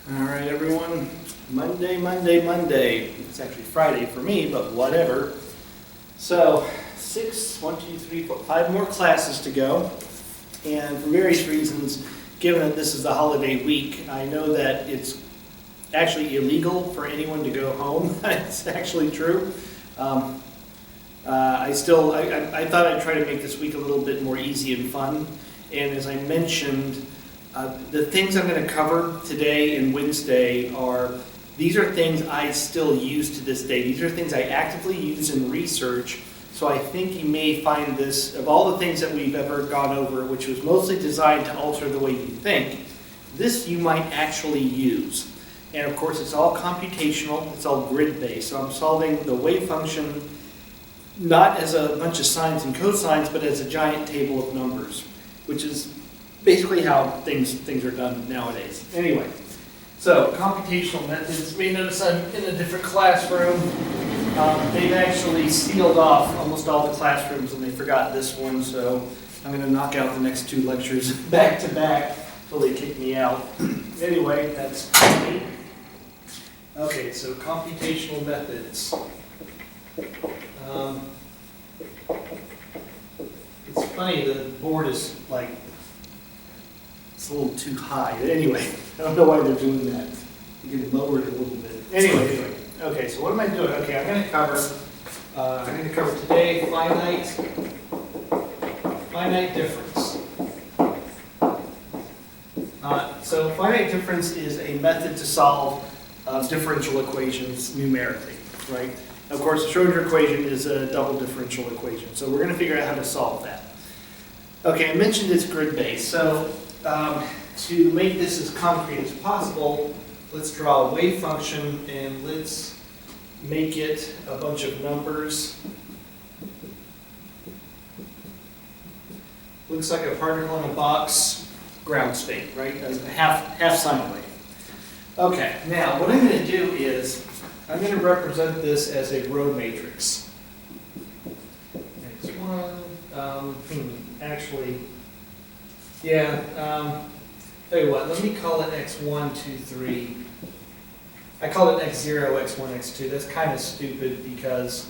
All right, everyone. Monday. It's actually Friday for me, but whatever. So, 5 more classes to go. And for various reasons, given that this is the holiday week, I know that it's actually illegal for anyone to go home. It's actually true. I thought I'd try to make this week a little bit more easy and fun. And as I mentioned, the things I'm going to cover today and Wednesday these are things I still use to this day. These are things I actively use in research. So I think you may find this, of all the things that we've ever gone over, which was mostly designed to alter the way you think, this you might actually use. And of course, it's all computational, it's all grid-based. So I'm solving the wave function not as a bunch of sines and cosines, but as a giant table of numbers, which is basically how things are done nowadays. Anyway, so computational methods. You may notice I'm in a different classroom. They've actually sealed off almost all the classrooms, and they forgot this one, so I'm going to knock out the next 2 lectures back to back until they kick me out. Anyway, that's me. Okay, so computational methods. It's funny, the board is like, it's a little too high. But anyway, I don't know why they're doing that. You can lower it a little bit. Anyway. Okay, so what am I doing? Okay, I'm going to cover today finite difference. So finite difference is a method to solve differential equations numerically, right? Of course, the Schrodinger equation is a double differential equation, so we're going to figure out how to solve that. Okay, I mentioned it's grid-based, so to make this as concrete as possible, let's draw a wave function and let's make it a bunch of numbers. Looks like a particle in a box, ground state, right? As a half sine wave. Okay, now what I'm going to do is I'm going to represent this as a row matrix. X1, tell you what, let me call it X1, 2, 3. I call it X0, X1, X2. That's kind of stupid because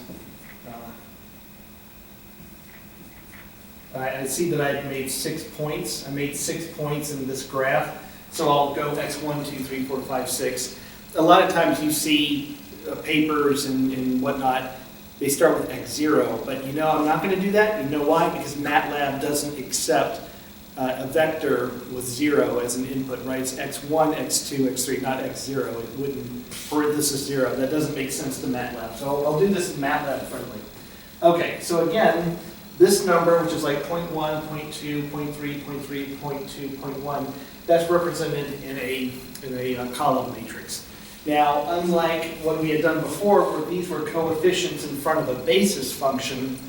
I see that I've made 6 points. I made 6 points in this graph. So I'll go X1, 2, 3, 4, 5, 6. A lot of times you see papers and whatnot, they start with X0, but I'm not going to do that. You know why? Because MATLAB doesn't accept a vector with 0 as an input, right? It's X1, X2, X3, not X0. It wouldn't, parenthesis 0. That doesn't make sense to MATLAB. So I'll do this MATLAB friendly. Okay, so again, this number, which is like 0.1, 0.2, 0.3, 0.3, 0.2, 0.1, that's represented in a column matrix. Now, unlike what we had done before, where these were coefficients in front of a basis function,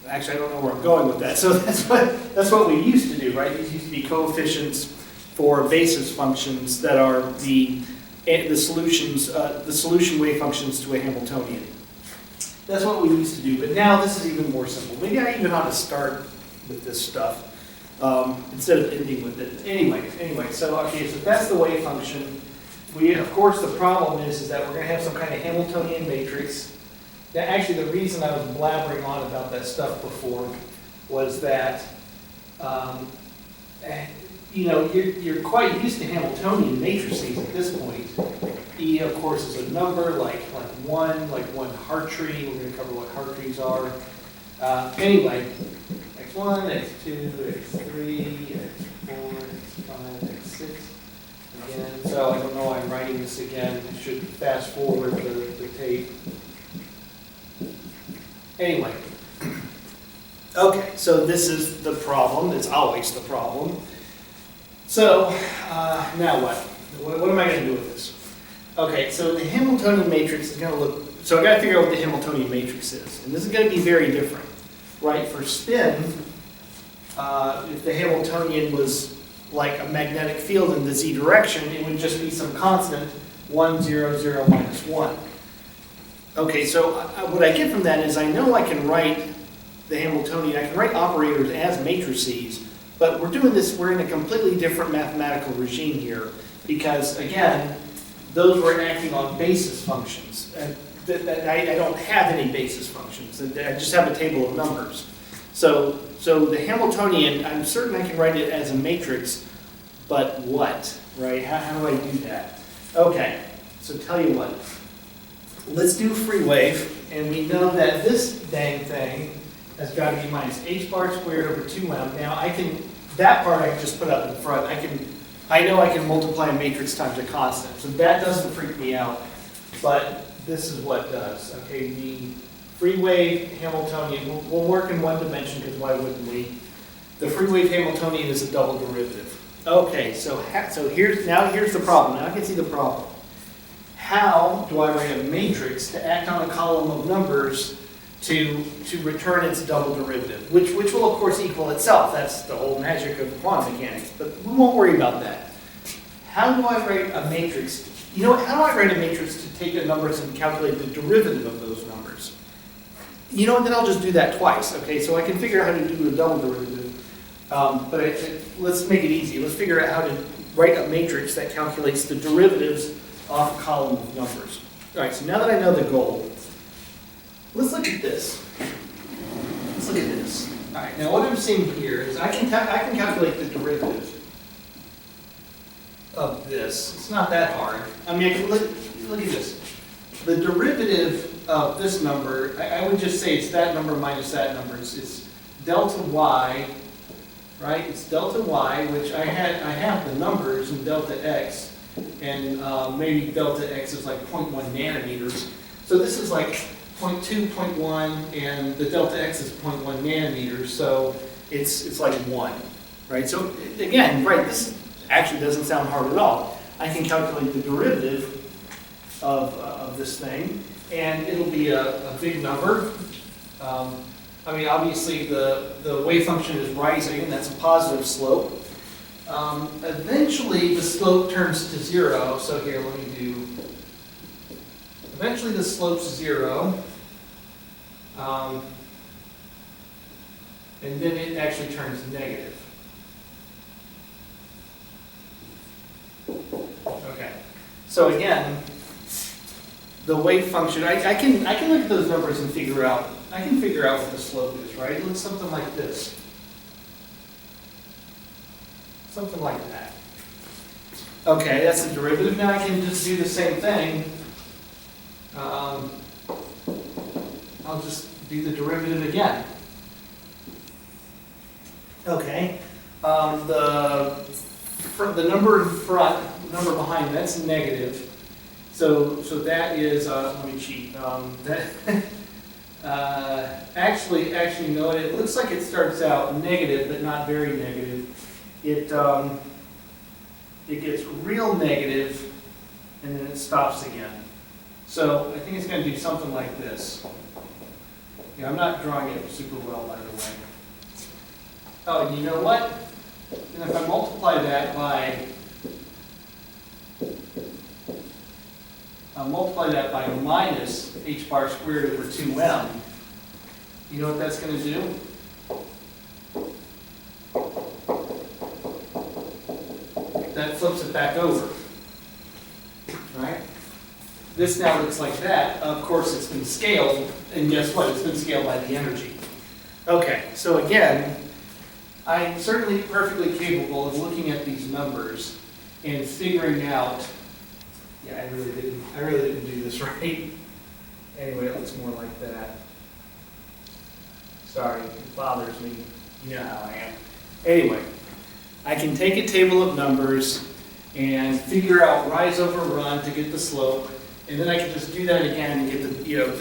actually, I don't know where I'm going with that. So that's what we used to do, right? These used to be coefficients for basis functions that are the solution wave functions to a Hamiltonian. That's what we used to do, but now this is even more simple. Maybe I even ought to start with this stuff instead of ending with it. Anyway, so that's the wave function. Of course, the problem is that we're going to have some kind of Hamiltonian matrix. Now, actually, the reason I was blabbering on about that stuff before was that, you're quite used to Hamiltonian matrices at this point. E, of course, is a number like one Hartree. We're going to cover what Hartrees are. Anyway, X1, X2, X3, X4, X5, X6. Again, so I don't know why I'm writing this again. I should fast forward the tape. Anyway, okay, so this is the problem. It's always the problem. So now what? What am I going to do with this? Okay, so the Hamiltonian matrix is going to look, so I've got to figure out what the Hamiltonian matrix is. And this is going to be very different, right? For spin, if the Hamiltonian was like a magnetic field in the z direction, it would just be some constant, 1, 0, 0, minus 1. Okay, so what I get from that is I know I can write the Hamiltonian, I can write operators as matrices But we're doing this, we're in a completely different mathematical regime here, because again, those were acting on basis functions. I don't have any basis functions. I just have a table of numbers. So the Hamiltonian, I'm certain I can write it as a matrix, but what, right? How do I do that? Okay, so tell you what. Let's do free wave, and we know that this dang thing has got to be minus h bar squared over 2m. Now that part I can just put up in front. I know I can multiply a matrix times a constant, so that doesn't freak me out, but this is what does. Okay, the free wave Hamiltonian, we'll work in one dimension because why wouldn't we? The free wave Hamiltonian is a double derivative. Okay, so here's the problem. Now I can see the problem. How do I write a matrix to act on a column of numbers to return its double derivative, which will of course equal itself? That's the whole magic of quantum mechanics, but we won't worry about that. How do I write a matrix? You know what, how do I write a matrix to take the numbers and calculate the derivative of those numbers? You know what, then I'll just do that twice, okay? So I can figure out how to do a double derivative, let's make it easy. Let's figure out how to write a matrix that calculates the derivatives off a column of numbers. All right, so now that I know the goal, let's look at this. Let's look at this. All right, now what I'm seeing here is I can calculate the derivative of this. It's not that hard. I mean, I can look at this. The derivative of this number, I would just say it's that number minus that number. It's delta y, right? It's delta y, which I have the numbers in delta x, and maybe delta x is like 0.1 nanometers. So this is like 0.2, 0.1, and the delta x is 0.1 nanometers, so it's like 1, right? So again, right, this actually doesn't sound hard at all. I can calculate the derivative of this thing, and it'll be a big number. I mean, obviously the wave function is rising, and that's a positive slope. Eventually the slope turns to 0, so here, let me do, eventually the slope's 0, and then it actually turns negative. Okay, so again, the wave function, I can look at those numbers and figure out what the slope is, right? It looks something like this. Something like that. Okay, that's the derivative. Now I can just do the same thing. I'll just do the derivative again. Okay. The number in front, the number behind, that's negative. So that is, let me cheat. Actually, no, it looks like it starts out negative, but not very negative. It gets real negative, and then it stops again. So I think it's going to do something like this. Yeah, I'm not drawing it super well, by the way. Oh, you know what? And if I multiply that by minus h bar squared over 2m, you know what that's going to do? That flips it back over, right? This now looks like that. Of course, it's been scaled, and guess what? It's been scaled by the energy. Okay, so again, I'm certainly perfectly capable of looking at these numbers and figuring out, yeah, I really didn't do this right. Anyway, it looks more like that. Sorry, it bothers me. You know how I am. Anyway, I can take a table of numbers and figure out rise over run to get the slope, and then I can just do that again and get the,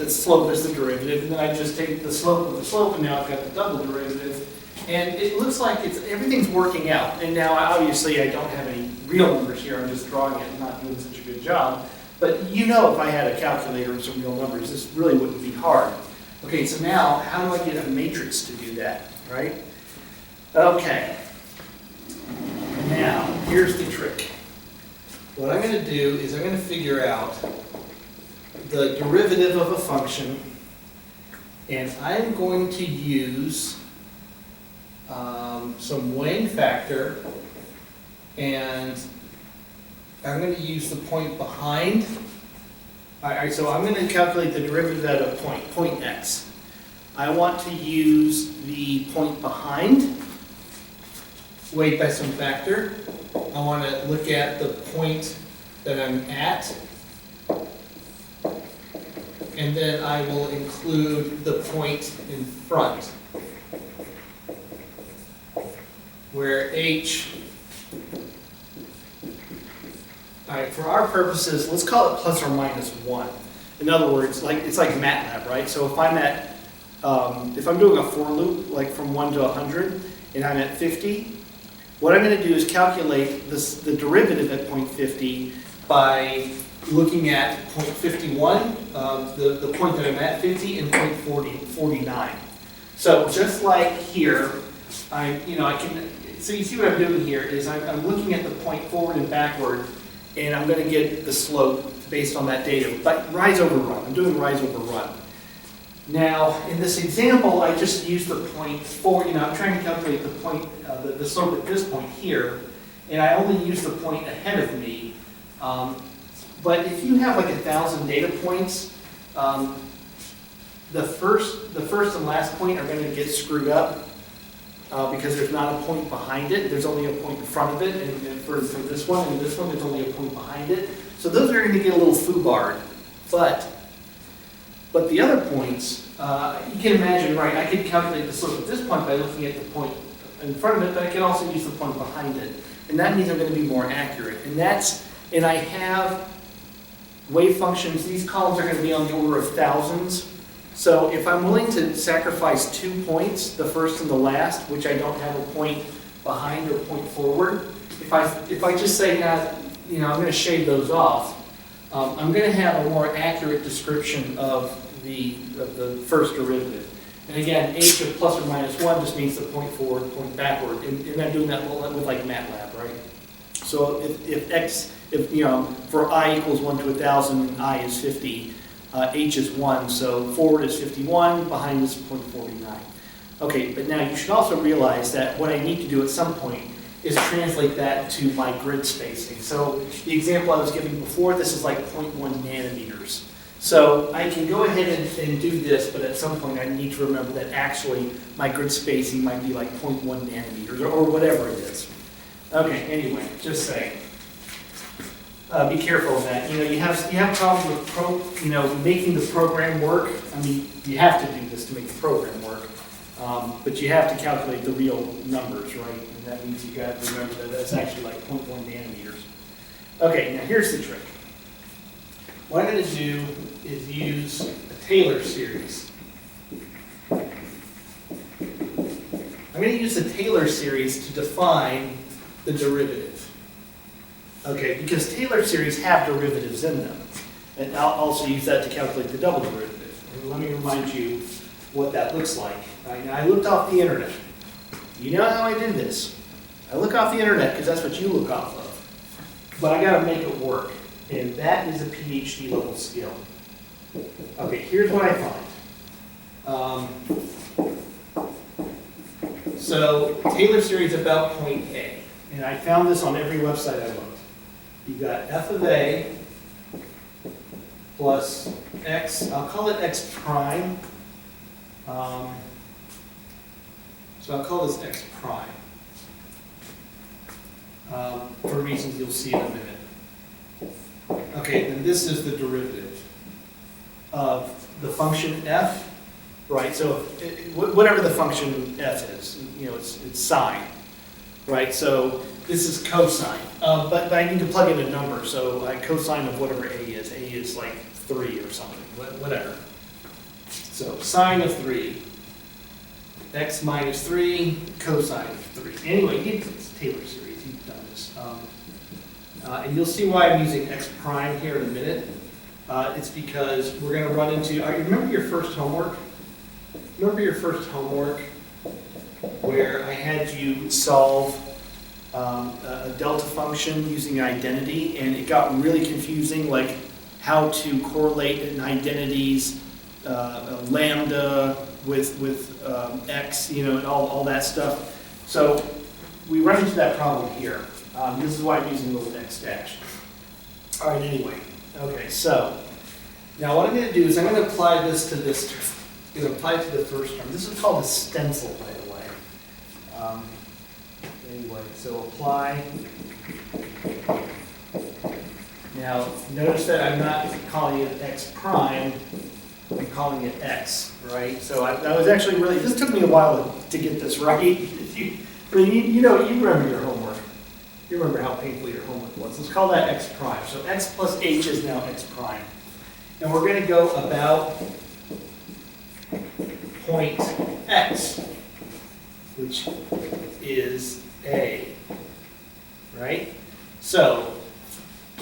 the slope is the derivative, and then I just take the slope of the slope, and now I've got the double derivative. And it looks like everything's working out. And now, obviously, I don't have any real numbers here. I'm just drawing it and not doing such a good job. But if I had a calculator and some real numbers, this really wouldn't be hard. Okay, so now, how do I get a matrix to do that, right? Okay. Now, here's the trick. What I'm going to do is I'm going to figure out the derivative of a function, and I'm going to use some weighing factor, and I'm going to use the point behind. All right, so I'm going to calculate the derivative at a point x. I want to use the point behind, weighed by some factor. I want to look at the point that I'm at, and then I will include the point in front, where h, all right, for our purposes, let's call it plus or minus 1. In other words, it's like MATLAB, right? So if I'm at, if I'm doing a for loop, like from 1 to 100, and I'm at 50, what I'm going to do is calculate the derivative at point 50 by looking at point 51, the point that I'm at 50, and point 49. So just like here, I can. So you see what I'm doing here is I'm looking at the point forward and backward, and I'm going to get the slope based on that data. But rise over run. I'm doing rise over run. Now, in this example, I just used the point forward. I'm trying to calculate the point, the slope at this point here, and I only use the point ahead of me. But if you have like 1,000 data points, the first and last point are going to get screwed up because there's not a point behind it. There's only a point in front of it, and for this one and this one, there's only a point behind it. So those are going to get a little foobarred. But the other points, you can imagine, right? I could calculate the slope at this point by looking at the point in front of it, but I can also use the point behind it, and that means I'm going to be more accurate. And I have wave functions. These columns are going to be on the order of thousands. So if I'm willing to sacrifice 2 points, the first and the last, which I don't have a point behind or point forward, if I just say, I'm going to shade those off, I'm going to have a more accurate description of the first derivative. And again, h of plus or minus 1 just means the point forward, point backward. And I'm doing that with like MATLAB, right? So if for I equals 1 to 1,000 and I is 50, h is 1, so forward is 51, behind is 0.49. Okay, but now you should also realize that what I need to do at some point is translate that to my grid spacing. So the example I was giving before, this is like 0.1 nanometers. So I can go ahead and do this, but at some point I need to remember that actually my grid spacing might be like 0.1 nanometers or whatever it is. Okay, anyway, just saying. Be careful of that. You have problems with making the program work. I mean, you have to do this to make the program work, but you have to calculate the real numbers, right? And that means you got to remember that that's actually like 0.1 nanometers. Okay, now here's the trick. What I'm going to do is use a Taylor series. I'm going to use the Taylor series to define the derivative. Okay, because Taylor series have derivatives in them. And I'll also use that to calculate the double derivative. And let me remind you what that looks like. Now, I looked off the internet. You know how I did this. I look off the internet because that's what you look off of. But I got to make it work. And that is a PhD level skill. Okay, here's what I find. So Taylor series about point A. And I found this on every website I looked. You've got f of a plus x, I'll call it x prime. So I'll call this x prime for reasons you'll see in a minute. Okay, and this is the derivative of the function f, right? So whatever the function f is, it's sine, right? So this is cosine, but I need to plug in a number, so cosine of whatever a is like 3 or something, whatever. So sine of 3, x minus 3, cosine of 3. Anyway, it's Taylor series, you've done this. And you'll see why I'm using x prime here in a minute. It's because we're going to run into, remember your first homework? Remember your first homework where I had you solve a delta function using identity, and it got really confusing, like how to correlate an identity's lambda with x, and all that stuff. So we run into that problem here. This is why I'm using a little x dash. All right, anyway. Okay, so now what I'm going to do is I'm going to apply this to this term. I'm going to apply it to the first term. This is called a stencil, by the way. Anyway, so apply. Now, notice that I'm not calling it x prime, I'm calling it x, right? So I was actually really, this took me a while to get this right. You remember your homework. You remember how painful your homework was. Let's call that x prime. So x plus h is now x prime. And we're going to go about point x, which is A, right? So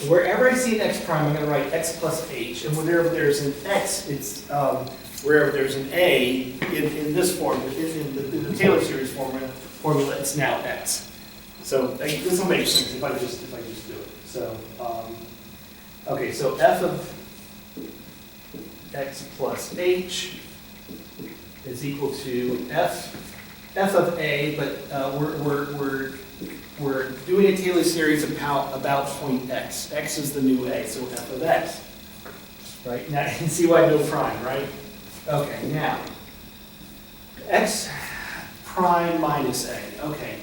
wherever I see an x prime, I'm going to write x plus h, and wherever there's an x, it's wherever there's an a in this form, in the Taylor series formula, it's now x. So this will make sense if I just do it. So okay, so f of x plus h is equal to f of a, but we're doing a Taylor series about point x. X is the new a, so f of x. Right? Now you can see why no prime, right? Okay, now x prime minus a. Okay,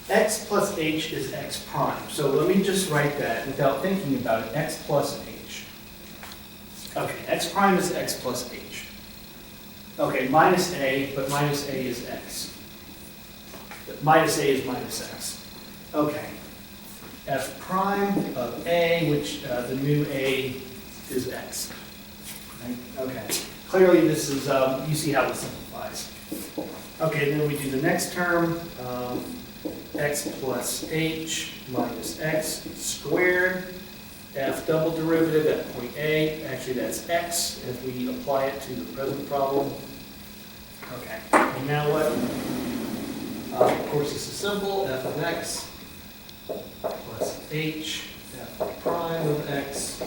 x plus h is x prime. So let me just write that without thinking about it. X plus h. Okay, x prime is x plus h. Okay, minus a, but minus a is x. Minus a is minus x. Okay. F prime of a, which the new a is x. Right? Okay. Clearly this is, you see how this simplifies. Okay, then we do the next term. X plus h minus x squared. F double derivative at point A. Actually, that's x as we apply it to the present problem. Okay. And now what? Of course, this is simple. F of x plus h, f prime of x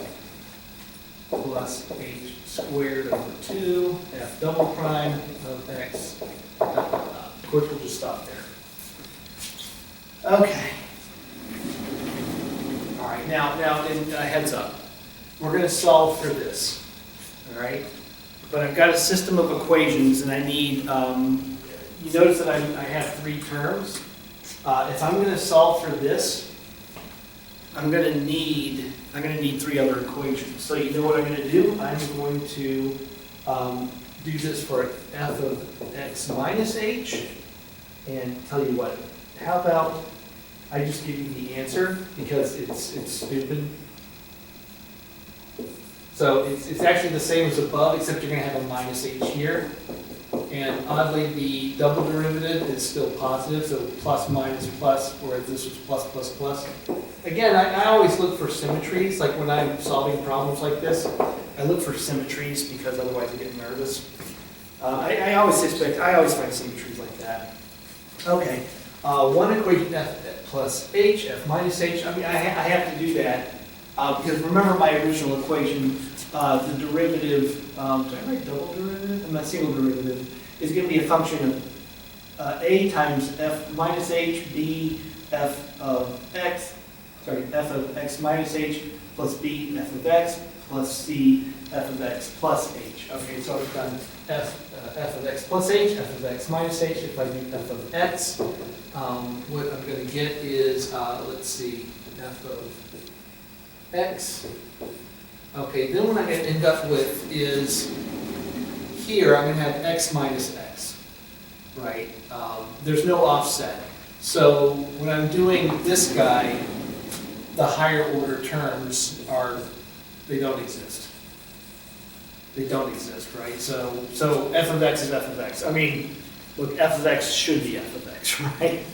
plus h squared over 2, f double prime of x. Of course, we'll just stop there. Okay. All right. Now, heads up. We're going to solve for this. All right. But I've got a system of equations, and I need. You notice that I have 3 terms. If I'm going to solve for this, I'm going to need 3 other equations. So you know what I'm going to do? I'm going to do this for f of x minus h, and tell you what. How about I just give you the answer because it's stupid. So it's actually the same as above, except you're going to have a minus h here. And oddly, the double derivative is still positive, so plus minus plus, whereas this was plus plus plus. Again, I always look for symmetries, like when I'm solving problems like this, I look for symmetries because otherwise I get nervous. I always find symmetries like that. Okay, one equation f plus h, f minus h. I mean, I have to do that because remember my original equation, the derivative, did I write double derivative? I'm not single derivative, is going to be a function of a times f minus h, b f of x, f of x minus h, plus b f of x, plus c f of x plus h. Okay, so I've done f of x plus h, f of x minus h. If I do f of x, what I'm going to get is, let's see, f of x. Okay, then what I'm going to end up with is, here I'm going to have x minus x, right? There's no offset. So when I'm doing this guy, the higher order terms they don't exist. They don't exist, right? So f of x is f of x. I mean, look, f of x should be f of x, right?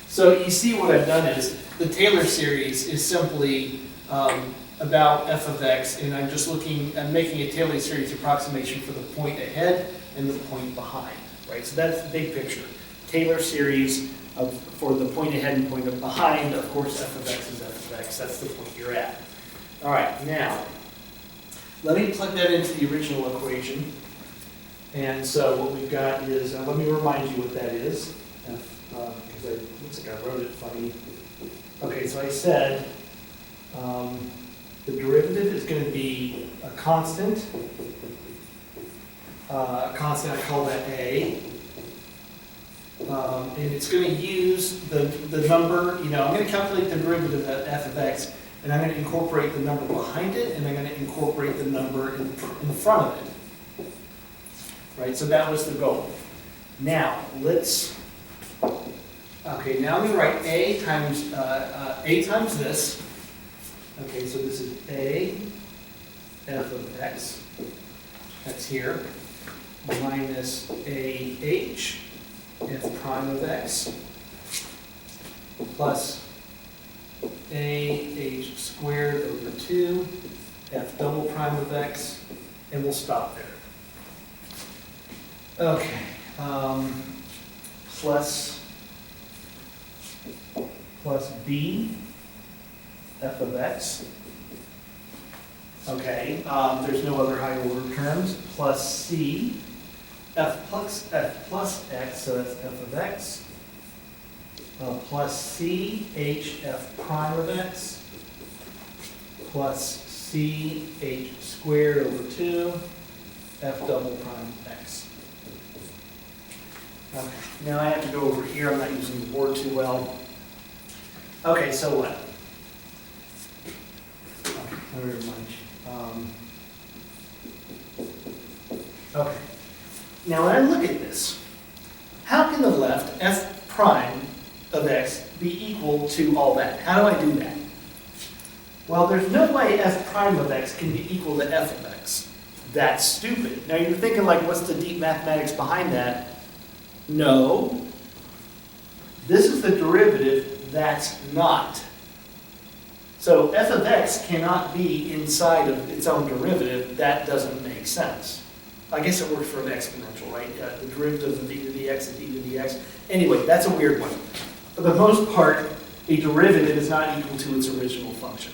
So you see what I've done is, the Taylor series is simply about f of x, and I'm making a Taylor series approximation for the point ahead and the point behind, right? So that's the big picture. Taylor series for the point ahead and point behind, of course, f of x is f of x. That's the point you're at. All right, now, let me plug that into the original equation. And so what we've got is, let me remind you what that is. F because it looks like I wrote it funny. Okay, so I said the derivative is going to be a constant. I call that A. And it's going to use the number, I'm going to calculate the derivative of f of x, and I'm going to incorporate the number behind it, and I'm going to incorporate the number in front of it. Right, so that was the goal. Now, okay, now I'm going to write A times this. Okay, so this is A f of x, that's here, minus AH f prime of x plus AH squared over 2 f double prime of x, and we'll stop there. Okay, plus b f of x. Okay, there's no other higher order terms, plus c f plus x, so that's f of x, plus c h f prime of x, plus c h squared over 2 f double prime of x. Okay, now I have to go over here. I'm not using the board too well. Okay, so what? Okay, very much. Okay. Now when I look at this, how can the left f prime of x be equal to all that? How do I do that? Well, there's no way f prime of x can be equal to f of x. That's stupid. Now you're thinking like, what's the deep mathematics behind that? No. This is the derivative that's not. So f of x cannot be inside of its own derivative. That doesn't make sense. I guess it works for an exponential, right? The derivative of e to the x is e to the x. Anyway, that's a weird one. For the most part, a derivative is not equal to its original function.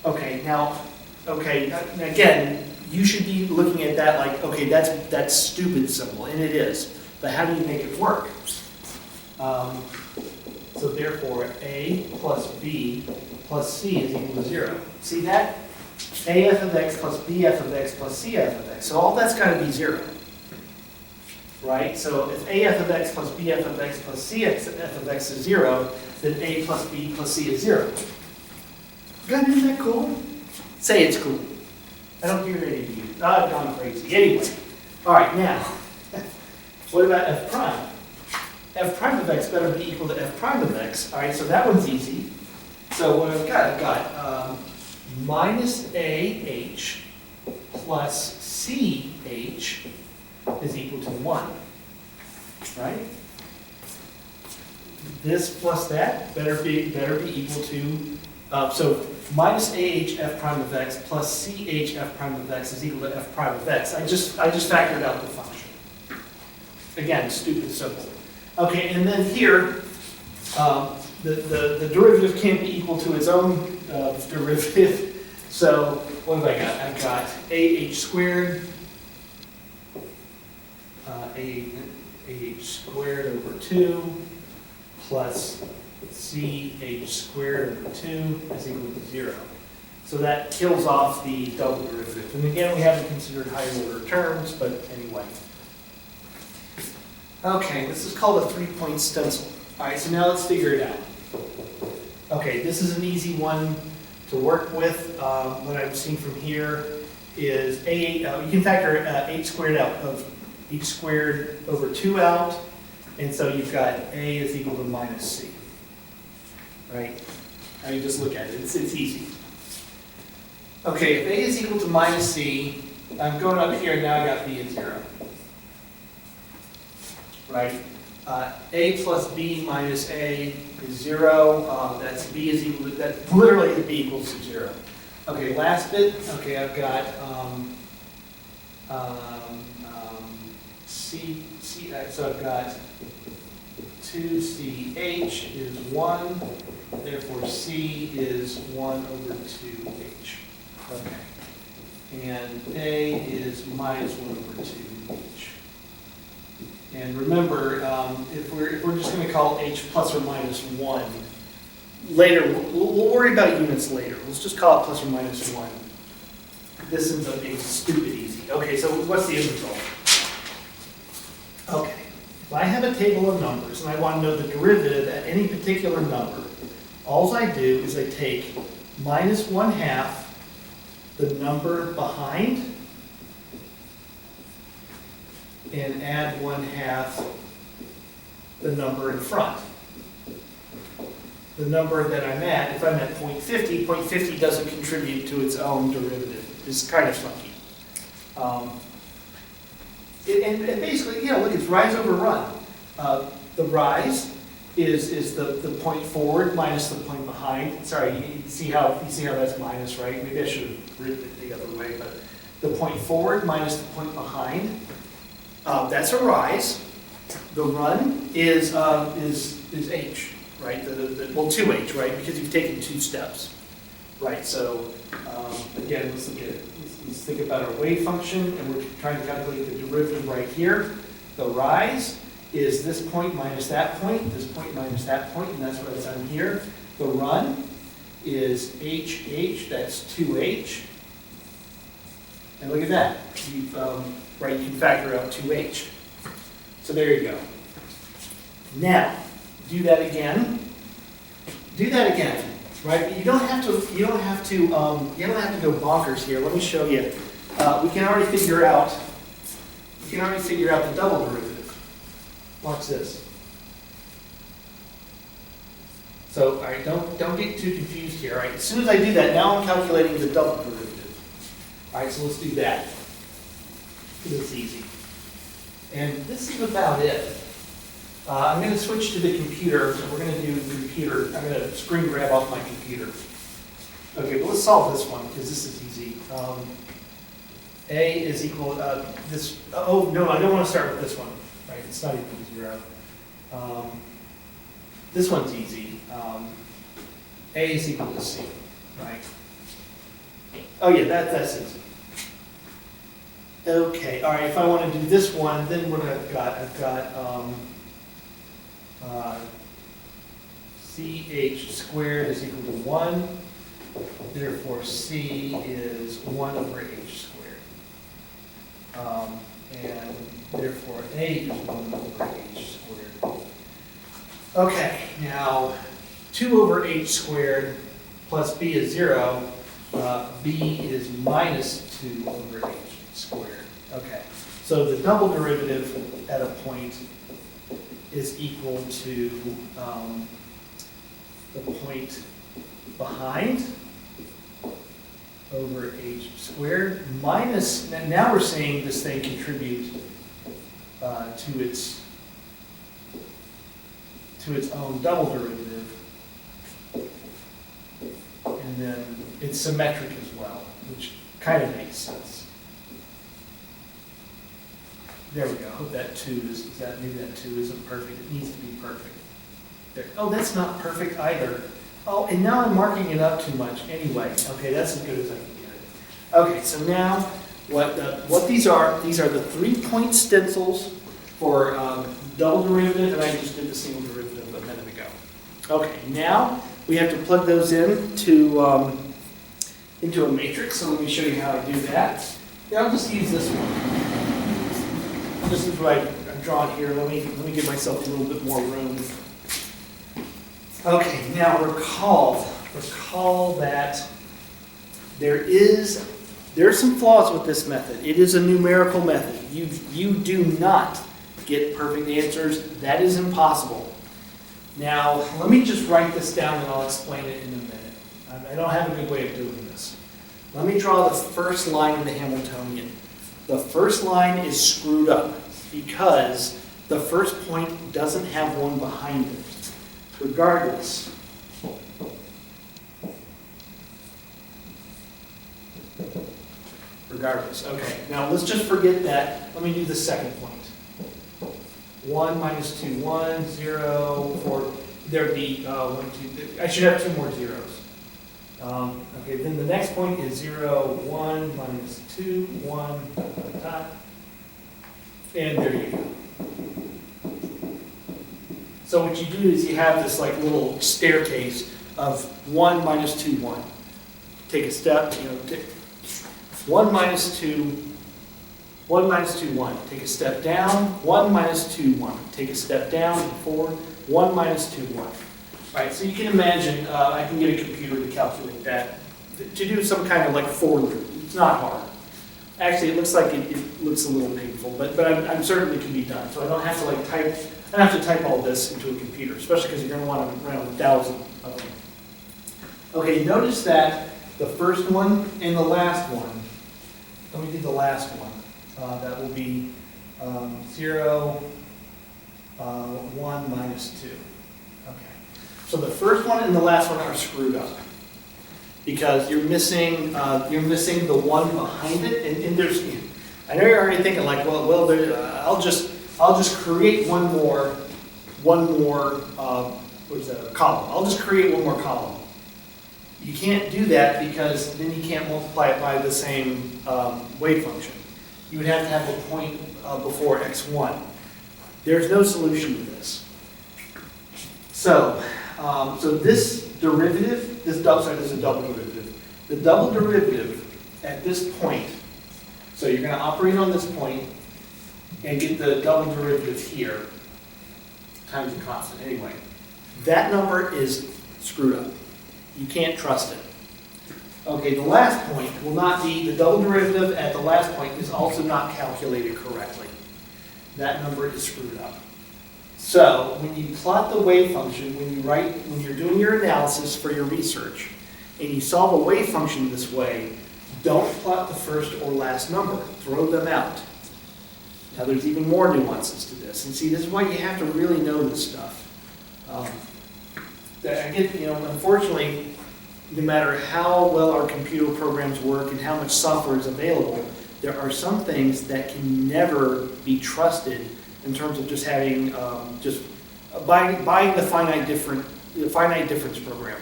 Okay, now, again, you should be looking at that like, okay, that's stupid simple, and it is. But how do you make it work? So therefore, a plus b plus c is equal to 0. See that? AF of x plus BF of x plus CF of x. So all that's got to be 0. Right? So if AF of x plus BF of x plus CF of x is 0, then A plus B plus C is 0. God, isn't that cool? Say it's cool. I don't hear any of you. I've gone crazy. Anyway. All right, now, what about f prime? F prime of x better be equal to f prime of x. All right, so that one's easy. So what I've got minus AH plus CH is equal to 1, right? This plus that better be equal to, so minus AH f prime of x plus CH f prime of x is equal to f prime of x. I just factored out the function. Again, stupid simple. Okay, and then here, the derivative can't be equal to its own derivative. So what have I got? I've got AH squared, AH squared over 2 plus CH squared over 2 is equal to 0. So that kills off the double derivative. And again, we haven't considered higher order terms, but anyway. Okay, this is called a 3-point stencil. All right, so now let's figure it out. Okay, this is an easy one to work with. What I'm seeing from here is you can factor h squared out of h squared over 2 out, and so you've got a is equal to minus c. Right? I mean, just look at it. It's easy. Okay, if a is equal to minus c, I'm going up here, and now I got b at 0. Right? A plus b minus a is 0. That's b is equal to, that literally is b equals to 0. Okay, last bit. Okay, I've got so I've got 2ch is 1, therefore c is 1 over 2h. Okay. And a is minus 1 over 2h. And remember, if we're just going to call h plus or minus 1, later, we'll worry about units later. Let's just call it plus or minus 1. This ends up being stupid easy. Okay, so what's the end result? Okay, if I have a table of numbers and I want to know the derivative at any particular number, all I do is I take minus 1/2 the number behind and add 1/2 the number in front. The number that I'm at, if I'm at 0.50, 0.50 doesn't contribute to its own derivative. It's kind of funky. And basically, you know, look, it's rise over run. The rise is the point forward minus the point behind. Sorry, you see how that's minus, right? Maybe I should have written it the other way, but the point forward minus the point behind. That's a rise. The run is h, right? Well, 2h, right? Because you've taken 2 steps, right? So again, let's look at it. Let's think about our wave function, and we're trying to calculate the derivative right here. The rise is this point minus that point, this point minus that point, and that's what's on here. The run is h, that's 2h. And look at that. Right, you can factor out 2h. So there you go. Now, do that again. Do that again. Right? You don't have to go bonkers here. Let me show you. We can already figure out the double derivative. Watch this. So, all right, don't get too confused here. All right, as soon as I do that, now I'm calculating the double derivative. All right, so let's do that. It's easy. And this is about it. I'm going to switch to the computer, and we're going to do the computer. I'm going to screen grab off my computer. Okay, but let's solve this one, because this is easy. A is equal, this, oh, no, I don't want to start with this one. Right, it's not equal to 0. This one's easy. A is equal to C, right? Oh yeah, that's easy. Okay, all right, if I want to do this one, then what I've got CH squared is equal to 1. Therefore, C is 1 over H squared. And therefore, A is 1 over H squared. Okay, now 2 over H squared plus B is 0. B is minus 2 over H squared. Okay, so the double derivative at a point is equal to the point behind over H squared minus, now we're saying this thing contributes to its own double derivative, and then it's symmetric as well, which kind of makes sense. There we go. I hope that 2 maybe that 2 isn't perfect. It needs to be perfect. There. Oh, that's not perfect either. Oh, and now I'm marking it up too much. Anyway, okay, that's as good as I can get it. Okay, so now what these are the 3-point stencils for double derivative, and I just did the single derivative a minute ago. Okay, now we have to plug those into a matrix. So let me show you how I do that. Yeah, I'll just use this one. This is what I've drawn here. Let me give myself a little bit more room. Okay, now recall that there are some flaws with this method. It is a numerical method. You do not get perfect answers. That is impossible. Now, let me just write this down and I'll explain it in a minute. I don't have a good way of doing this. Let me draw the first line in the Hamiltonian. The first line is screwed up because the first point doesn't have one behind it. Regardless, okay. Now let's just forget that. Let me do the second point. 1 minus 2, 1, 0, 4. There'd be 1, 2. I should have 2 more zeros. Okay, then the next point is 0, 1, minus 2, 1, dot, dot. And there you go. So what you do is you have this like little staircase of 1 minus 2, 1. Take a step, 1 minus 2, 1 minus 2, 1. Take a step down, 1 minus 2, 1. Take a step down and forward, 1 minus 2, 1. Right, so you can imagine, I can get a computer to calculate that, to do some kind of like for loop. It's not hard. Actually, it looks like it looks a little painful, but I'm certain it can be done. So I don't have to like type, I don't have to type all this into a computer, especially because you're going to want to run 1,000 of them. Okay, notice that the first one and the last one, let me do the last one. That will be 0, 1 minus 2. Okay. So the first one and the last one are screwed up because you're missing the one behind it, and there's. I know you're already thinking like, well, I'll just create one more what is that, column. I'll just create one more column. You can't do that because then you can't multiply it by the same wave function. You would have to have a point before x1. There's no solution to this. So this derivative, this is a double derivative. The double derivative at this point, so you're going to operate on this point and get the double derivative here times the constant. Anyway, that number is screwed up. You can't trust it. Okay, the last point will not be, the double derivative at the last point is also not calculated correctly. That number is screwed up. So when you plot the wave function, when you're doing your analysis for your research, and you solve a wave function this way, don't plot the first or last number. Throw them out. Now there's even more nuances to this. And see, this is why you have to really know this stuff. Unfortunately, no matter how well our computer programs work and how much software is available, there are some things that can never be trusted in terms of just having, buying the Finite Difference program.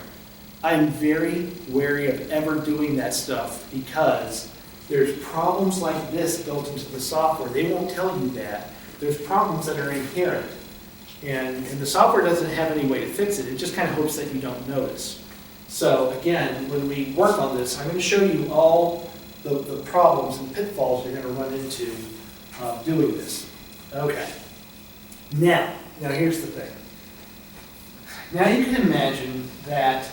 I'm very wary of ever doing that stuff because there's problems like this built into the software. They won't tell you that. There's problems that are inherent. And the software doesn't have any way to fix it. It just kind of hopes that you don't notice. So again, when we work on this, I'm going to show you all the problems and pitfalls you're going to run into doing this. Okay. Now here's the thing. Now you can imagine that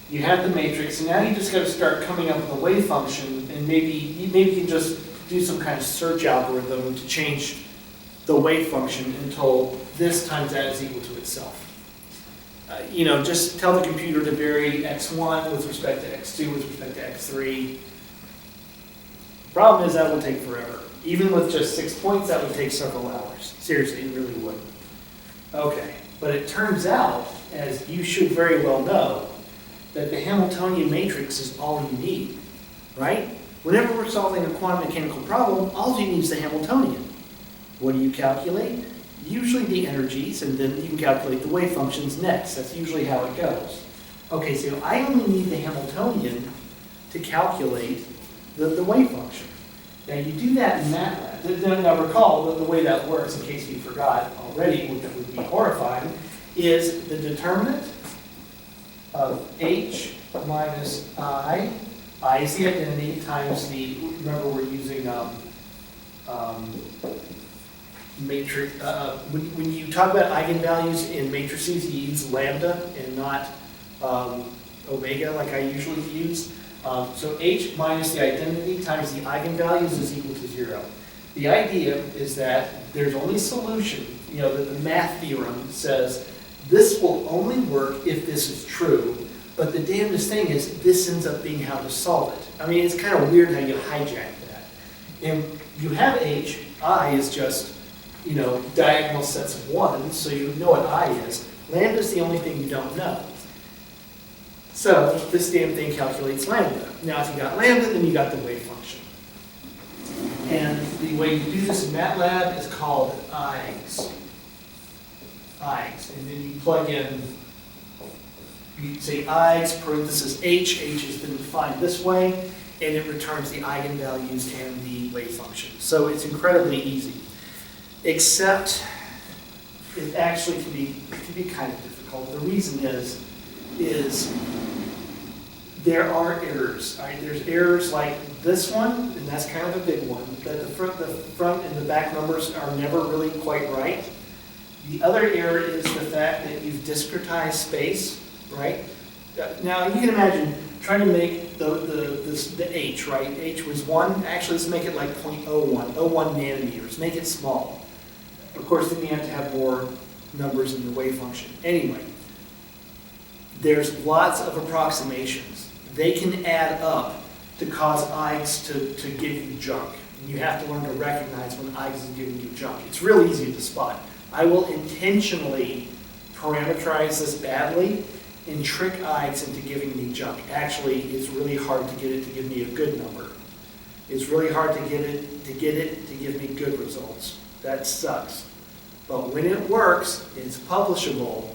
you have the matrix, and now you just got to start coming up with a wave function, and maybe you can just do some kind of search algorithm to change the wave function until this times that is equal to itself. Just tell the computer to vary x1 with respect to x2 with respect to x3. Problem is that will take forever. Even with just 6 points, that would take several hours. Seriously, it really would. Okay, but it turns out, as you should very well know, that the Hamiltonian matrix is all you need, right? Whenever we're solving a quantum mechanical problem, all you need is the Hamiltonian. What do you calculate? Usually the energies, and then you can calculate the wave functions next. That's usually how it goes. Okay, so I only need the Hamiltonian to calculate the wave function. Now you do that in MATLAB. Now recall that the way that works, in case you forgot already, which would be horrifying, is the determinant of h minus I is the identity, times the, remember we're using matrix, when you talk about eigenvalues in matrices, you use lambda and not omega like I usually use. So h minus the identity times the eigenvalues is equal to 0. The idea is that there's only solution, that the math theorem says this will only work if this is true, but the damnedest thing is this ends up being how to solve it. I mean, it's kind of weird how you hijack that. And you have h, I is just, diagonal sets of ones, so you know what I is. Lambda is the only thing you don't know. So this damn thing calculates lambda. Now if you got lambda, then you got the wave function. And the way you do this in MATLAB is called eigs. And then you plug in, you say eigs, parenthesis h has been defined this way, and it returns the eigenvalues and the wave function. So it's incredibly easy. Except it actually can be kind of difficult. The reason is there are errors. All right? There's errors like this one, and that's kind of a big one, that the front and the back numbers are never really quite right. The other error is the fact that you've discretized space, right? Now you can imagine trying to make the H, right? H was 1. Actually, let's make it like 0.01 nanometers. Make it small. Of course, then you have to have more numbers in the wave function. Anyway, there's lots of approximations. They can add up to cause eigs to give you junk. And you have to learn to recognize when eigs is giving you junk. It's real easy to spot. I will intentionally parameterize this badly and trick eigs into giving me junk. Actually, it's really hard to get it to give me a good number. It's really hard to get it to give me good results. That sucks. But when it works, it's publishable.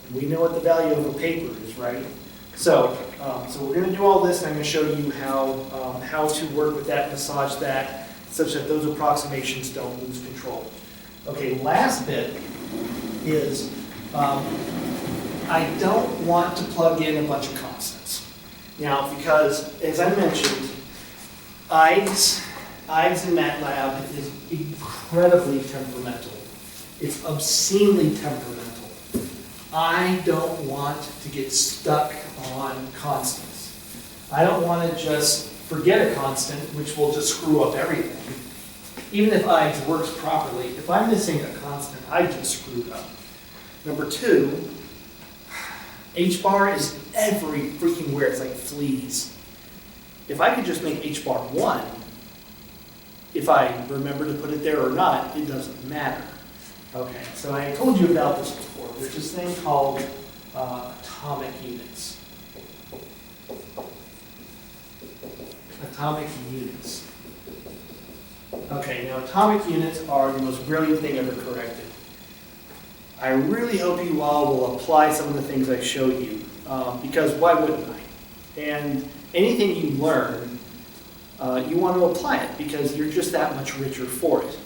And we know what the value of a paper is, right? So we're going to do all this, and I'm going to show you how to work with that, massage that, such that those approximations don't lose control. Okay, last bit is I don't want to plug in a bunch of constants. Now, because, as I mentioned, eigs in MATLAB is incredibly temperamental. It's obscenely temperamental. I don't want to get stuck on constants. I don't want to just forget a constant, which will just screw up everything. Even if eigs works properly, if I'm missing a constant, I just screwed up. Number 2, H bar is every freaking where. It's like fleas. If I could just make H bar 1, if I remember to put it there or not, it doesn't matter. Okay, so I told you about this before. There's this thing called atomic units. Atomic units. Okay, now atomic units are the most brilliant thing ever corrected. I really hope you all will apply some of the things I showed you, because why wouldn't I? And anything you learn, you want to apply it, because you're just that much richer for it.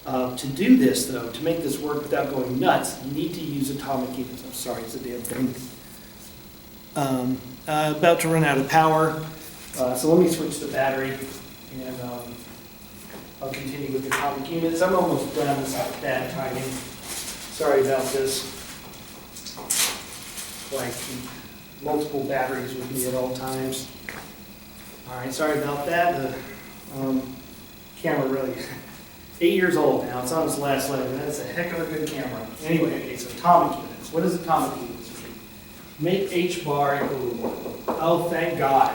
To do this, though, to make this work without going nuts, you need to use atomic units. I'm sorry, it's a damn thing. About to run out of power, so let me switch the battery, and I'll continue with atomic units. I'm almost done. This is bad timing. Sorry about this. I keep multiple batteries with me at all times. All right, sorry about that. The camera really, 8 years old now. It's on its last leg, and that's a heck of a good camera. Anyway, okay, so atomic units. What is atomic units? Make H bar equal to 1. Oh, thank God.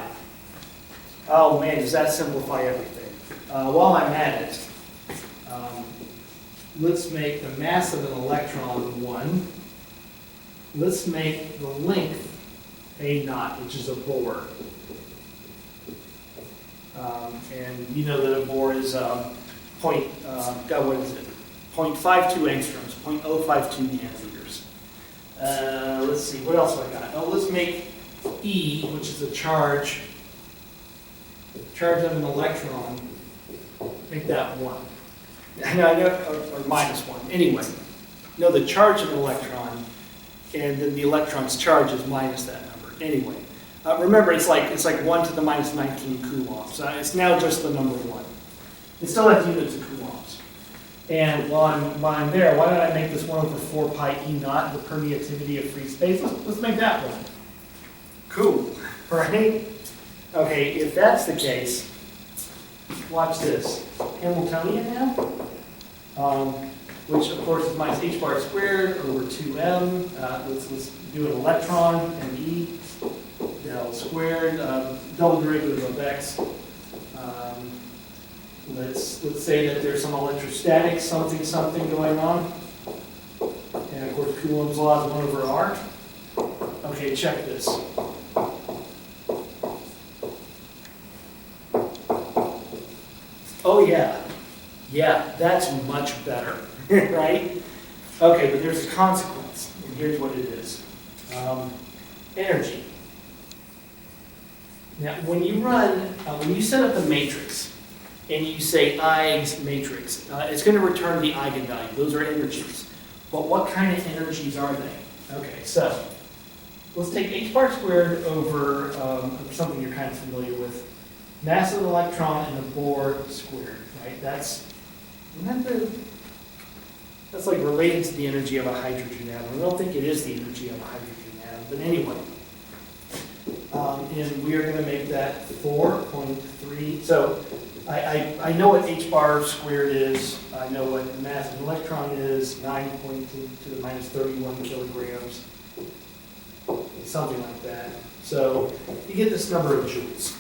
Oh man, does that simplify everything? While I'm at it, let's make the mass of an electron 1. Let's make the length A naught, which is a Bohr. And you know that a Bohr is what is it? 0.52 angstroms, 0.052 nanometers. Let's see, what else have I got? Oh, let's make E, which is a charge of an electron, make that 1. Or minus 1. Anyway, no, the charge of an electron, and then the electron's charge is minus that number. Anyway, remember it's like 1 to the minus 19 coulombs. It's now just the number 1. It still has units of coulombs. And while I'm there, why don't I make this 1 over 4 pi E naught, the permeativity of free space? Let's make that 1. Cool, right? Okay, if that's the case, watch this. Hamiltonian now, which of course is minus h bar squared over 2m. Let's do an electron, me, del squared, double derivative of x. Let's say that there's some electrostatic something going on. And of course Coulomb's law is 1 over r. Okay, check this. Oh yeah, that's much better, right? Okay, but there's a consequence, and here's what it is. Energy. Now, when you set up the matrix, and you say eigs matrix, it's going to return the eigenvalue. Those are energies. but what kind of energies are they? Okay, so let's take h bar squared over something you're kind of familiar with. Mass of an electron and the Bohr squared, right? That's like related to the energy of a hydrogen atom. I don't think it is the energy of a hydrogen atom, but anyway. And we are going to make that 4.3. So I know what h bar squared is. I know what the mass of an electron is, 9.2 to the minus 31 kilograms. Something like that. So you get this number of joules.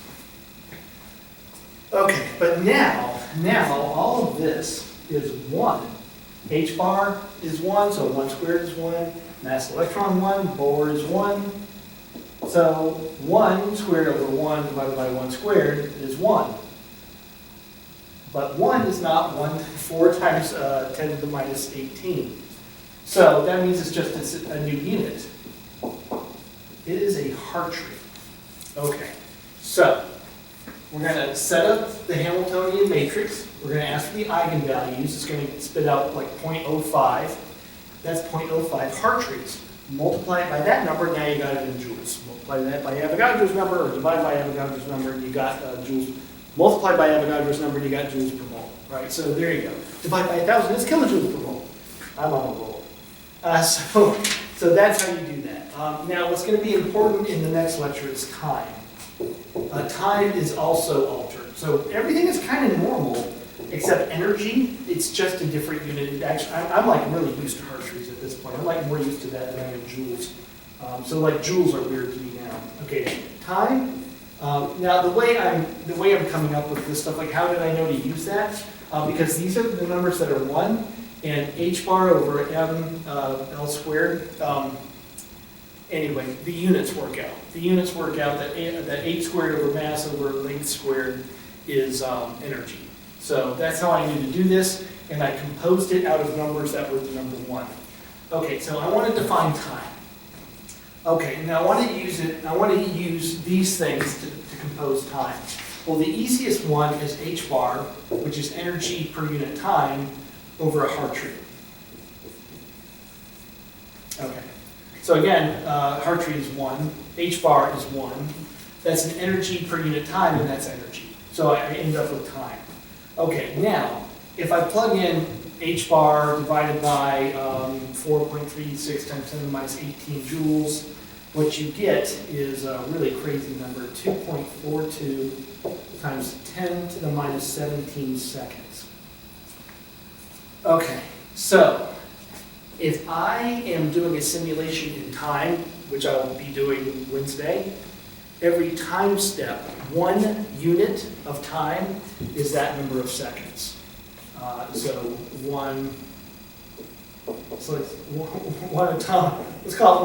Okay, but now all of this is 1. H bar is 1, so 1 squared is 1. Mass of electron 1, Bohr is 1. So 1 squared over 1 divided by 1 squared is 1. But 1 is not 4 times 10 to the minus 18. So that means it's just a new unit. It is a Hartree. Okay, so we're going to set up the Hamiltonian matrix. We're going to ask for the eigenvalues. It's going to spit out like 0.05. That's 0.05 Hartrees. Multiply it by that number, now you got it in joules. Multiply that by Avogadro's number, or divide by Avogadro's number, you got joules. Multiply by Avogadro's number, you got joules per mole. Right, so there you go. Divide by 1,000, it's kilojoules per mole. I'm on a roll. So that's how you do that. Now, what's going to be important in the next lecture is time. Time is also altered. So everything is kind of normal, except energy. It's just a different unit. Actually, I'm like really used to Hartrees at this point. I'm like more used to that than I am joules. So like joules are weird to me now. Okay, time. Now the way I'm coming up with this stuff, like how did I know to use that? Because these are the numbers that are 1, and h bar over m l squared. Anyway, the units work out. The units work out that h squared over mass over length squared is energy. So that's how I knew to do this, and I composed it out of numbers that were the number 1. Okay, so I want to define time. Okay, now I want to use these things to compose time. Well, the easiest one is h bar, which is energy per unit time, over a Hartree. Okay. So again, Hartree is 1, h bar is 1. That's an energy per unit time, and that's energy. So I end up with time. Okay, now, if I plug in h bar divided by 4.36 times 10 to the minus 18 joules, what you get is a really crazy number, 2.42 times 10 to the minus 17 seconds. Okay, so if I am doing a simulation in time, which I will be doing Wednesday, every time step, 1 unit of time is that number of seconds. So it's one atomic, let's call it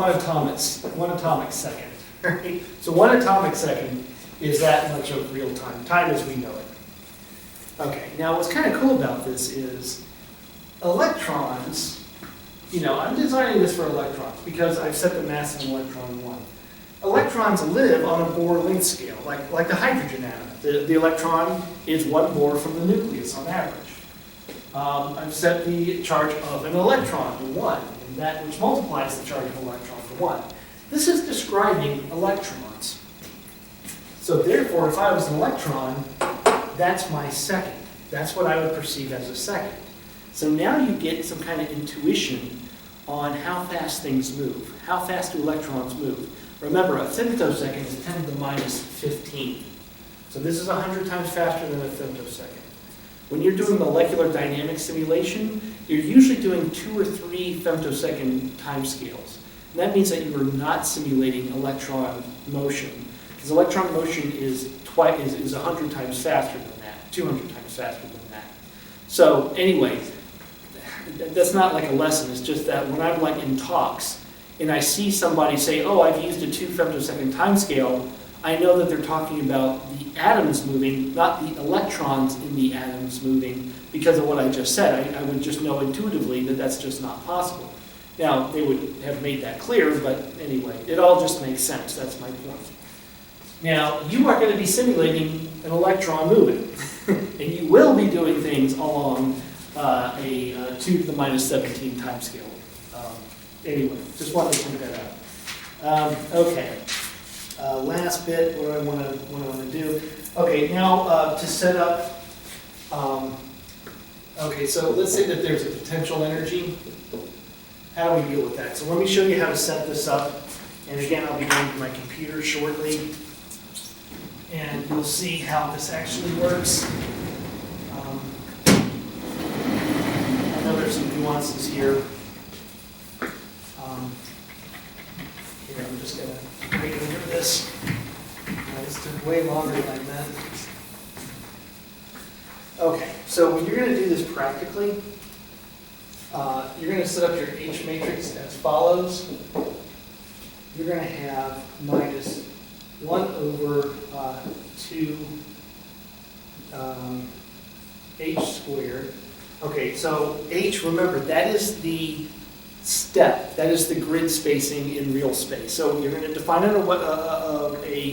one atomic second. Right? So 1 atomic second is that much of real time, time as we know it. Okay, now what's kind of cool about this is electrons, I'm designing this for electrons because I've set the mass of an electron 1. Electrons live on a Bohr length scale, like the hydrogen atom. The electron is 1 Bohr from the nucleus on average. I've set the charge of an electron to 1, and that which multiplies the charge of an electron to 1. This is describing electrons. So therefore, if I was an electron, that's my second. That's what I would perceive as a second. So now you get some kind of intuition on how fast things move. How fast do electrons move? Remember, a femtosecond is 10 to the minus 15. So this is 100 times faster than a femtosecond. When you're doing molecular dynamics simulation, you're usually doing 2 or 3 femtosecond timescales. And that means that you are not simulating electron motion, because electron motion is 100 times faster than that, 200 times faster than that. So anyway, that's not like a lesson. It's just that when I'm like in talks, and I see somebody say, oh, I've used a 2 femtosecond timescale, I know that they're talking about the atoms moving, not the electrons in the atoms moving, because of what I just said. I would just know intuitively that that's just not possible. Now, they would have made that clear, but anyway, it all just makes sense. That's my point. Now, you are going to be simulating an electron moving, and you will be doing things along a 2 to the minus 17 timescale. Anyway, just wanted to point that out. Okay. Last bit, what I want to do. Okay, now to set up. Okay, so let's say that there's a potential energy. How do we deal with that? So let me show you how to set this up. And again, I'll be going to my computer shortly. And you'll see how this actually works. I know there's some nuances here. Here, I'm just going to break over this. This took way longer than I meant. Okay, so when you're going to do this practically, you're going to set up your H matrix as follows. You're going to have minus 1 over 2 H squared. Okay, so H, remember, that is the step. That is the grid spacing in real space. So you're going to define a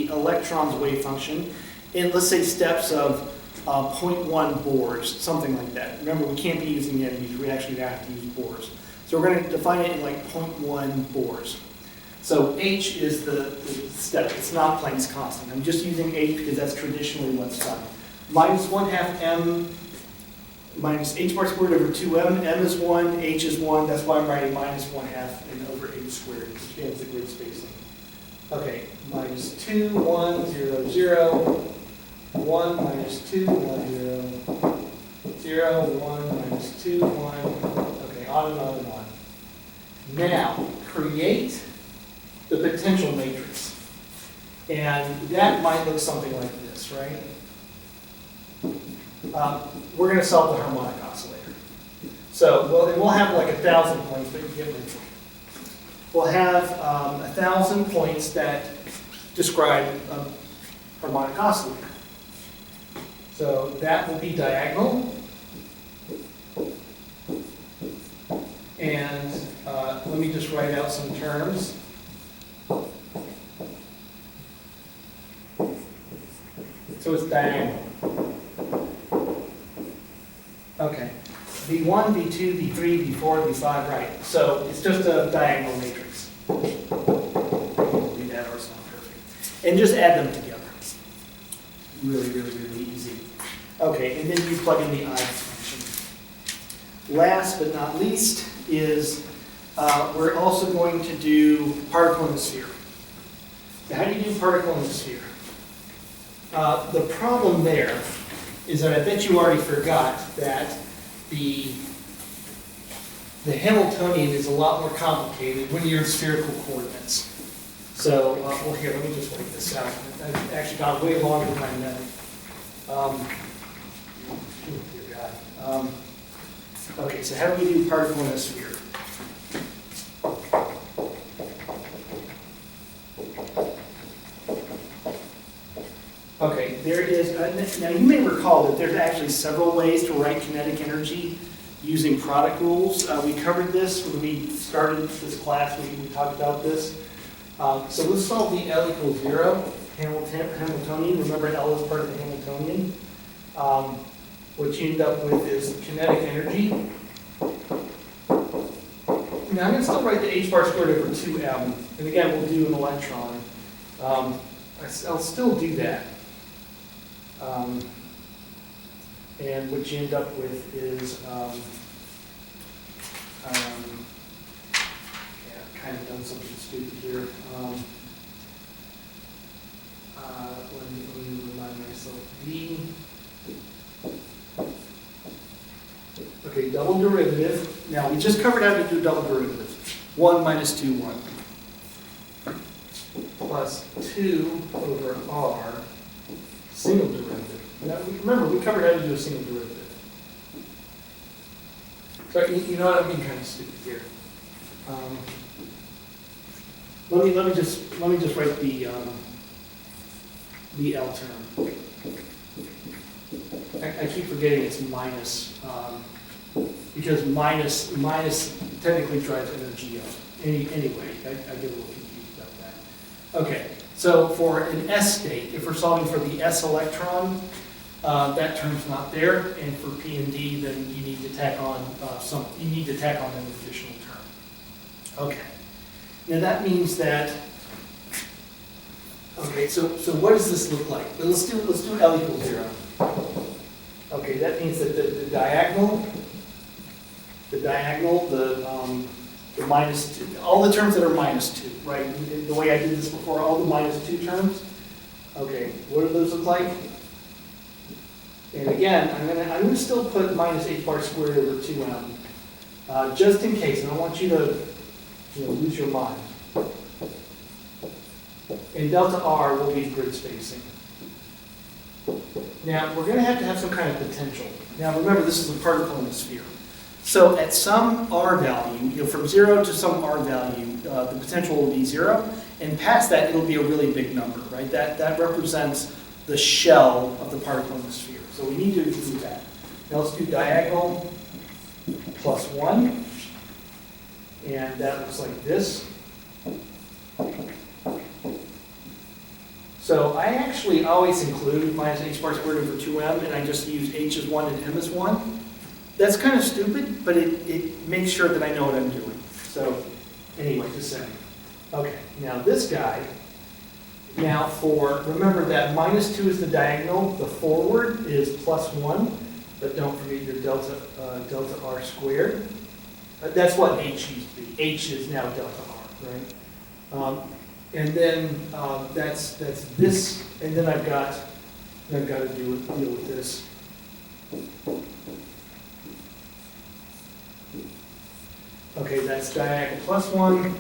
electron's wave function in, let's say, steps of 0.1 Bohrs, something like that. Remember, we can't be using NMEs. We actually have to use Bohrs. So we're going to define it in like 0.1 Bohrs. So H is the step. It's not Planck's constant. I'm just using H because that's traditionally what's done. Minus 1/2 m minus h bar squared over 2m. M is 1, h is 1. That's why I'm writing minus 1/2 and over h squared, which is the grid spacing. Okay, minus 2, 1, 0, 0. 1 minus 2, 1, 0. 0, 1 minus 2, 1. Okay, on and on and on. Now, create the potential matrix. And that might look something like this, right? We're going to solve the harmonic oscillator. So, well, and we'll have like 1,000 points, but you get my point. We'll have 1,000 points that describe a harmonic oscillator. So that will be diagonal. And let me just write out some terms. So it's diagonal. Okay. V1, V2, V3, V4, V5, right. So it's just a diagonal matrix. We'll do that or it's not perfect. And just add them together. Really, really, really easy. Okay, and then you plug in the I function. Last but not least is we're also going to do particle in a sphere. So how do you do particle in a sphere? The problem there is that I bet you already forgot that the Hamiltonian is a lot more complicated when you're in spherical coordinates. So, well here, let me just work this out. I've actually gone way longer than I meant. Dear God. Okay, so how do we do particle in a sphere? Okay, there is, now you may recall that there's actually several ways to write kinetic energy using product rules. We covered this when we started this class, we talked about this. So let's solve the L equals 0, Hamiltonian. Remember, L is part of the Hamiltonian. What you end up with is kinetic energy. Now I'm going to still write the h bar squared over 2m. And again, we'll do an electron. I'll still do that. And what you end up with is, yeah, I've kind of done something stupid here. Let me remind myself. V. Okay, double derivative. Now, we just covered how to do double derivative. 1 minus 2, 1. Plus 2 over r, single derivative. Now, remember, we covered how to do a single derivative. So, you know what, I'm being kind of stupid here. Let me just write the L term. I keep forgetting it's minus, because minus technically drives energy up. Anyway, I get a little confused about that. Okay, so for an S state, if we're solving for the S electron, that term's not there, and for P and D, then you need to tack on an additional term. Okay. Now that means that, okay, so what does this look like? Well, let's do L equals 0. Okay, that means that the diagonal, the minus 2, all the terms that are minus 2, right? The way I did this before, all the minus 2 terms. Okay, what do those look like? And again, I'm gonna still put minus h bar squared over 2m, just in case. I don't want you to lose your mind. And delta r will be grid spacing. Now, we're going to have some kind of potential. Now, remember, this is a particle in a sphere. So at some r value, from 0 to some r value, the potential will be 0. And past that, it'll be a really big number, right? That represents the shell of the particle in the sphere. So we need to include that. Now let's do diagonal plus 1. And that looks like this. So I actually always include minus h bar squared over 2m, and I just use h as 1 and m as 1. That's kind of stupid, but it makes sure that I know what I'm doing. So anyway, just saying. Okay, now this guy, remember that minus 2 is the diagonal, the forward is plus 1, but don't forget your delta r squared. That's what h used to be. H is now delta r, right? And then that's this, and then I've got to deal with this. Okay, that's diagonal plus 1,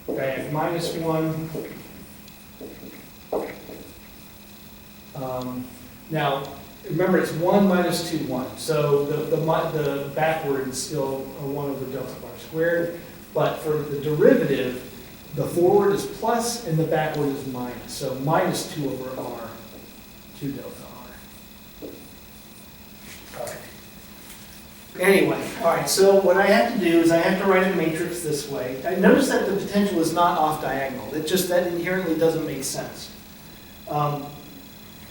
diagonal minus 1. Now, remember it's 1 minus 2, 1. So the backward is still a 1 over delta r squared, but for the derivative, the forward is plus and the backward is minus. So minus 2 over r, 2 delta r. All right. Anyway, all right, so what I have to do is I have to write a matrix this way. I notice that the potential is not off diagonal. That inherently doesn't make sense. The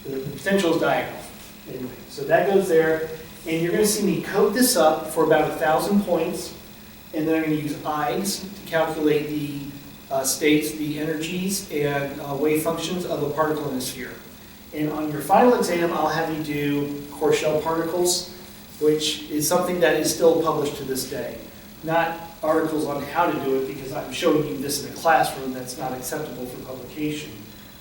potential is diagonal. Anyway, so that goes there. And you're going to see me code this up for about 1,000 points. And then I'm going to use i's to calculate the states, the energies, and wave functions of a particle in a sphere. And on your final exam, I'll have you do core shell particles, which is something that is still published to this day. Not articles on how to do it, because I'm showing you this in a classroom that's not acceptable for publication.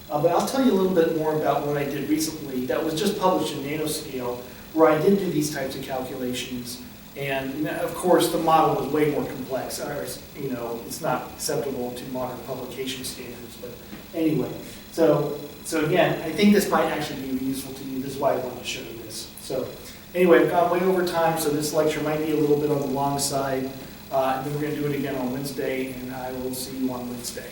But I'll tell you a little bit more about what I did recently that was just published in nanoscale, where I did do these types of calculations. And of course, the model was way more complex. It's not acceptable to modern publication standards. But anyway, so again, I think this might actually be useful to you. This is why I wanted to show you this. So anyway, I've gone way over time, so this lecture might be a little bit on the long side. And then we're going to do it again on Wednesday, and I will see you on Wednesday.